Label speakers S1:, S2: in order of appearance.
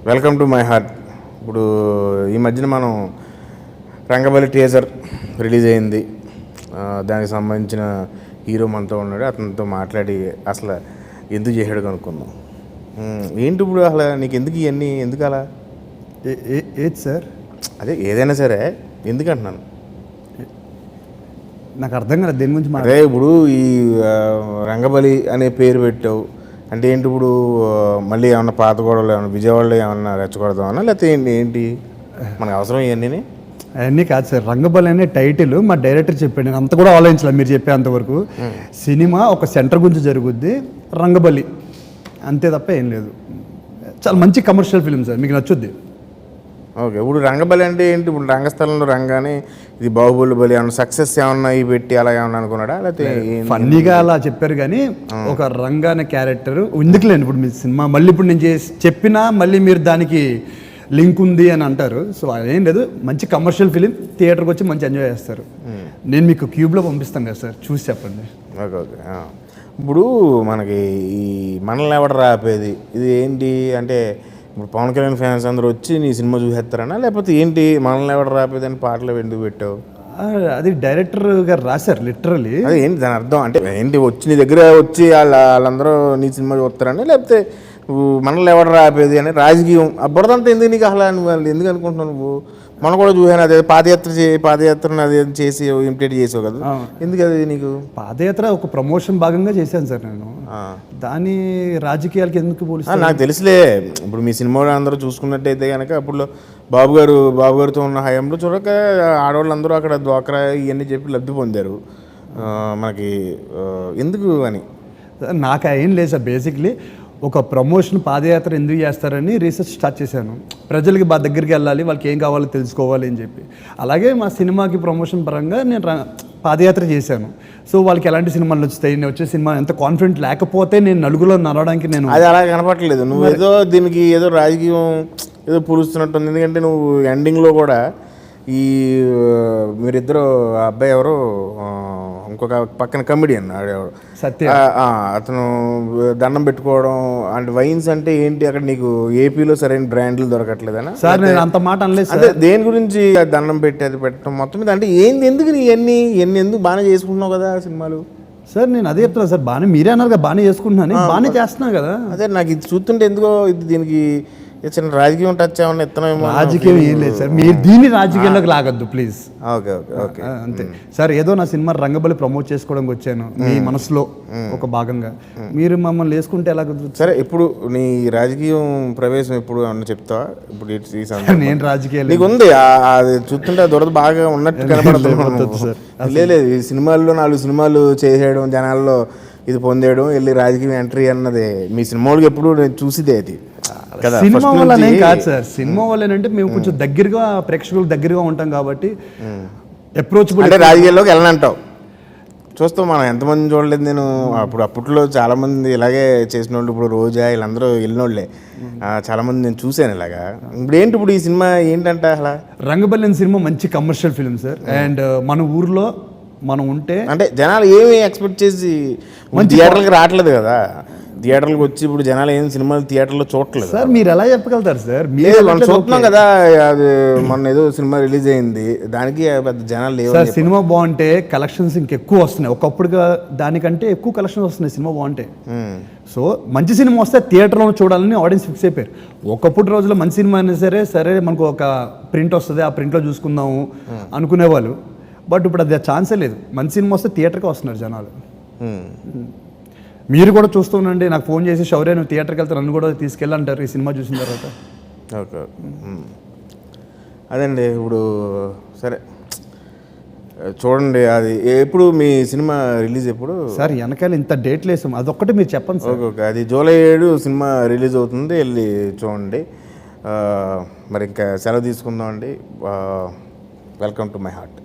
S1: Welcome to my heart. ఇప్పుడు ఈ మధ్యన మనం రంగబలి టీజర్ రిలీజ్ అయింది. దానికి సంబంధించిన హీరో మనతో ఉన్నాడు. అతనితో మాట్లాడి అసలు ఎందుకు చేశాడు కనుక్కుందాం. ఏంటి ఇప్పుడు అసలు నీకు ఎందుకు ఇవన్నీ, ఎందుకు అలా?
S2: ఏది సార్?
S1: అదే ఏదైనా సరే ఎందుకు అంటున్నాను,
S2: నాకు అర్థం కాదు దేని గురించి.
S1: అదే ఇప్పుడు ఈ రంగబలి అనే పేరు పెట్టావు అంటే ఏంటి? ఇప్పుడు మళ్ళీ ఏమన్నా పాత గొడవలు ఏమన్నా విజయవాడలో ఏమన్నా రెచ్చగొడదామన్నా, లేకపోతే ఏంటి మనకు అవసరం ఇవన్నీ?
S2: అవన్నీ కాదు సార్, రంగబలి అనే టైటిల్ మా డైరెక్టర్ చెప్పాడు. నేను అంత కూడా ఆలోచించలేదు మీరు చెప్పేంతవరకు. సినిమా ఒక సెంటర్ గురించి జరుగుద్ది, రంగబలి అంతే తప్ప ఏం లేదు. చాలా మంచి కమర్షియల్ ఫిల్మ్ సార్, మీకు నచ్చుద్ది.
S1: ఓకే, ఇప్పుడు రంగబలి అంటే ఏంటి? ఇప్పుడు రంగస్థలంలో రంగానే ఇది బాహుబలి బలి ఏమన్నా సక్సెస్ ఏమన్నా ఈ పెట్టి అలా ఏమన్నా అనుకున్నాడా, లేకపోతే
S2: ఫన్నీగా అలా చెప్పారు కానీ ఒక రంగ అనే క్యారెక్టర్ ఎందుకులేండి. ఇప్పుడు మీ సినిమా మళ్ళీ ఇప్పుడు నేను చెప్పినా మళ్ళీ మీరు దానికి లింక్ ఉంది అని అంటారు. సో అదేం లేదు, మంచి కమర్షియల్ ఫిలిం, థియేటర్కి వచ్చి మంచి ఎంజాయ్ చేస్తారు. నేను మీకు క్యూబ్లో పంపిస్తాను కదా సార్, చూసి చెప్పండి.
S1: Okay okay. ఇప్పుడు మనకి ఈ మనల్ని ఎవడ రాపేది ఇది ఏంటి అంటే, ఇప్పుడు పవన్ కళ్యాణ్ ఫ్యాన్స్ అందరూ వచ్చి నీ సినిమా చూసేస్తారనా, లేకపోతే ఏంటి మనల్ని ఎవడ రాపేది అని పాటలు ఎందుకు పెట్టావు?
S2: అది డైరెక్టర్ గారు రాశారు లిటరలీ.
S1: అది ఏంటి దాని అర్థం? అంటే ఏంటి వచ్చి నీ దగ్గర వచ్చి వాళ్ళందరూ నీ సినిమా చూస్తారని, లేకపోతే మనల్ని ఎవడ రాపేది అని రాజకీయం అబ్బడదంతా ఎందుకు నీకు? అసలు నువ్వు ఎందుకు అనుకుంటున్నావు? నువ్వు మనం కూడా చూసాను, అదే పాదయాత్రను అదే చేసి ఇమిటేట్ చేసావు కదా, ఎందుకు అది నీకు?
S2: పాదయాత్ర ఒక ప్రమోషన్ భాగంగా చేశాను సార్ నేను. దాని రాజకీయాలకి ఎందుకు పోలీసు?
S1: నాకు తెలుసులే. ఇప్పుడు మీ సినిమాలో అందరూ చూసుకున్నట్టయితే కనుక అప్పుడు బాబు గారితో ఉన్న హయాంలో చూడక ఆడవాళ్ళందరూ అక్కడ డ్వాక్రా ఇవన్నీ చెప్పి లబ్ధి పొందారు. మనకి ఎందుకు అని
S2: నాకు ఏం లేదు సార్. బేసిక్లీ ఒక ప్రమోషన్ పాదయాత్ర ఎందుకు చేస్తారని రీసెర్చ్ స్టార్ట్ చేశాను. ప్రజలకి బాగా దగ్గరికి వెళ్ళాలి, వాళ్ళకి ఏం కావాలో తెలుసుకోవాలి అని చెప్పి. అలాగే మా సినిమాకి ప్రమోషన్ పరంగా నేను పాదయాత్ర చేశాను. సో వాళ్ళకి ఎలాంటి సినిమాలు వచ్చాయి, నేను వచ్చే సినిమా ఎంత కాన్ఫిడెంట్ లేకపోతే నేను నలుగులో నడవడానికి నేను
S1: అది అలా కనపడలేదు. నువ్వు ఏదో దీనికి ఏదో రాజకీయం ఏదో పూరుస్తున్నట్టుంది. ఎందుకంటే నువ్వు ఎండింగ్లో కూడా ఈ మీరిద్దరు అబ్బాయి ఎవరు, ఇంకొక పక్కన కమెడియన్ ఆడేవాడు
S2: సత్య,
S1: అతను దండం పెట్టుకోవడం అంటే వైన్స్ అంటే ఏంటి అక్కడ నీకు ఏపీలో సరైన బ్రాండ్లు దొరకట్లేదనా?
S2: సార్ నేను అంత మాట అనలేదు సార్.
S1: దేని గురించి దండం పెట్టేది పెట్టడం మొత్తం మీద అంటే ఏంది? ఎందుకు ఇవన్నీ ఎందుకు బాగానే చేసుకుంటున్నావు కదా సినిమాలు?
S2: సార్ నేను అదే చెప్తున్నా సార్, బాగానే మీరే అన్నారు కదా, బాగానే చేసుకుంటున్నాను, బాగానే చేస్తున్నా కదా.
S1: అదే నాకు ఇది చూస్తుంటే ఎందుకో ఇది దీనికి చిన్న రాజకీయం టచ్ ఏమన్నా ఇత్తనం?
S2: రాజకీయం ఏం లేదు సార్, మీరు దీన్ని రాజకీయంలోకి లాగద్దు ప్లీజ్.
S1: ఓకే ఓకే ఓకే
S2: అంతే సార్. ఏదో నా సినిమా రంగబలి ప్రమోట్ చేసుకోవడానికి వచ్చాను, మీ మనసులో ఒక భాగంగా. మీరు మమ్మల్ని వేసుకుంటే ఎలా?
S1: సరే, ఇప్పుడు నీ రాజకీయం ప్రవేశం ఎప్పుడు అన్న చెప్తావా? ఇప్పుడు
S2: నేను రాజకీయాలు
S1: నీకు ఉంది, అది చూస్తుంటే దురద బాగా ఉన్నట్టు కనపడుతుంది. లేదు, ఈ సినిమాల్లో 4 సినిమాలు చేసేయడం, జనాల్లో ఇది పొందేయడం, వెళ్ళి రాజకీయం ఎంట్రీ అన్నది మీ సినిమాలకు ఎప్పుడు నేను చూసిదే. అది
S2: సినిమా వల్లనే కాదు సార్, సినిమా వల్లేనంటే మేము కొంచెం దగ్గరగా ప్రేక్షకులకు దగ్గరగా ఉంటాం కాబట్టి అప్రోచబుల్.
S1: అంటే రాజకీయాల్లోకి వెళ్ళనంటావు. చూస్తాం మనం ఎంతమంది చూడలేదు. నేను అప్పట్లో చాలామంది ఇలాగే చేసిన వాళ్ళు, ఇప్పుడు రోజా వీళ్ళందరూ వెళ్ళినోళ్ళే చాలామంది నేను చూశాను ఇలాగా. ఇప్పుడు ఏంటి ఇప్పుడు ఈ సినిమా ఏంటంటే అసలు
S2: రంగబలి అనే సినిమా మంచి కమర్షియల్ ఫిల్మ్ సార్. అండ్ మన ఊర్లో మనం ఉంటే అంటే
S1: జనాలు ఏమి ఎక్స్పెక్ట్ చేసి థియేటర్కి రావట్లేదు కదా. థియేటర్లకు వచ్చి ఇప్పుడు జనాలు ఏం సినిమాలు థియేటర్లో చూడట్లేదు
S2: సార్. మీరు ఎలా చెప్పగలుగుతారు సార్?
S1: మనం చూస్తున్నాం కదా, అది మొన్న ఏదో సినిమా రిలీజ్ అయింది, దానికి పెద్ద జనాలు లేవు
S2: సార్. సినిమా బాగుంటే కలెక్షన్స్ ఇంకెక్కువ వస్తున్నాయి, ఒకప్పుడుగా దానికంటే ఎక్కువ కలెక్షన్స్ వస్తున్నాయి సినిమా బాగుంటే. సో మంచి సినిమా వస్తే థియేటర్లో చూడాలని ఆడియన్స్ ఫిక్స్ అయిపోయారు. ఒకప్పుడు రోజుల్లో మంచి సినిమా అయినా సరే మనకు ఒక ప్రింట్ వస్తుంది, ఆ ప్రింట్లో చూసుకుందాము అనుకునేవాళ్ళు. బట్ ఇప్పుడు అది ఛాన్సే లేదు. మంచి సినిమా వస్తే థియేటర్కి వస్తున్నారు జనాలు. మీరు కూడా చూస్తూ ఉండండి, నాకు ఫోన్ చేసి శౌర్య నువ్వు థియేటర్కి వెళ్తే నన్ను కూడా తీసుకెళ్ళంటారు ఈ సినిమా చూసిన తర్వాత.
S1: ఓకే, అదండి. ఇప్పుడు సరే చూడండి, అది ఎప్పుడు మీ సినిమా రిలీజ్ ఎప్పుడు
S2: సార్? వెనకాల ఇంత డేట్లు వేసాం, అదొక్కటి మీరు చెప్పండి సార్.
S1: ఓకే, అది జూలై 7 సినిమా రిలీజ్ అవుతుంది, వెళ్ళి చూడండి. మరి ఇంకా సెలవు తీసుకుందాం అండి. Welcome to my heart.